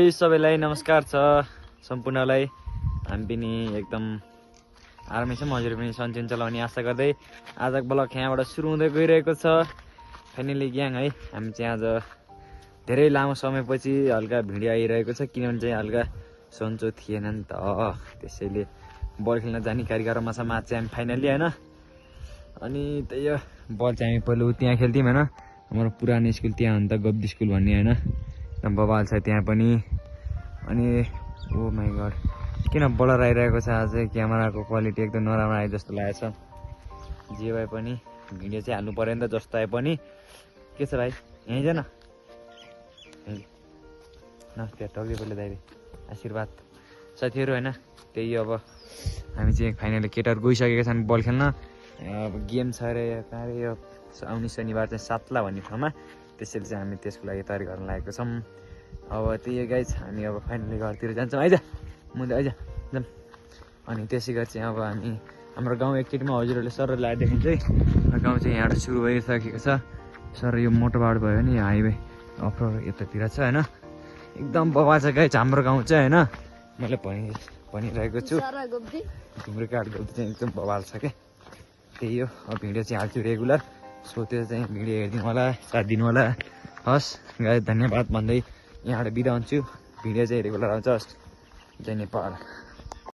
Guys सबैलाई नमस्कार छ सम्पूर्णलाई। हामी पनि एकदम आरामै छौँ, हजुर पनि सन्चै चलाउने आशा गर्दै आजको ब्लग यहाँबाट सुरु हुँदै गइरहेको छ। फाइनली ग्याङ है, हामी चाहिँ आज धेरै लामो समयपछि हल्का भिडियो आइरहेको छ, किनभने चाहिँ हल्का सन्चो थिएन नि त, त्यसैले बल खेल्न जाने कार्यक्रममा छ म्याच चाहिँ हामी फाइनली होइन। अनि त्यही हो, बल चाहिँ हामी पहिलो त्यहाँ खेल्थ्यौँ होइन, हाम्रो पुरानो स्कुल त्यहाँ हो नि त, गब्दी स्कुल भन्ने होइन, एकदम बवाल छ त्यहाँ पनि। अनि ओ माई गड, किन बलर आइरहेको छ आज, क्यामेराको क्वालिटी एकदम नराम्रो आए जस्तो लागेको छ। जे भए पनि भिडियो चाहिँ हाल्नु पऱ्यो नि त, जस्तो आए पनि। के छ भाइ, यहीँ जान नमस्ते टक्कै बोले दाइले आशीर्वाद साथीहरू होइन। त्यही अब हामी चाहिँ फाइनली केटाहरू गइसकेका छन् बल खेल्न। अब गेम छ अरे कहाँ अरे, यो आउने शनिबार चाहिँ सातला भन्ने ठाउँमा, त्यसैले चाहिँ हामी त्यसको लागि तयारी गर्न लागेको छौँ। अब त्यही गाइज, हामी अब फाइनली घरतिर जान्छौँ, आइज मुन्दै आइज जाऊँ। अनि त्यसै गरी चाहिँ अब हामी हाम्रो गाउँ एकचोटिमा हजुरहरूले सरहरूले आएदेखि चाहिँ गाउँ चाहिँ यहाँबाट सुरु भइसकेको छ। सर यो मोटो बाटो भयो नि, हाइवे अफरोड यतातिर छ होइन, एकदम बवाल छ गाइज हाम्रो गाउँ चाहिँ होइन। मैले भनिरहेको छु, तिम्रो काठ गल्ती चाहिँ एकदम बवाल छ क्या। त्यही हो, अब भिडियो चाहिँ हाल्छु रेगुलर, सो त्यो चाहिँ भिडियो हेरिदिनु होला, साथ दिनु होला। हस् गाइज, धन्यवाद भन्दै यहाँबाट बिदा हुन्छु। भिडियो चाहिँ रेगुलर आउँछ। हस्, जय नेपाल।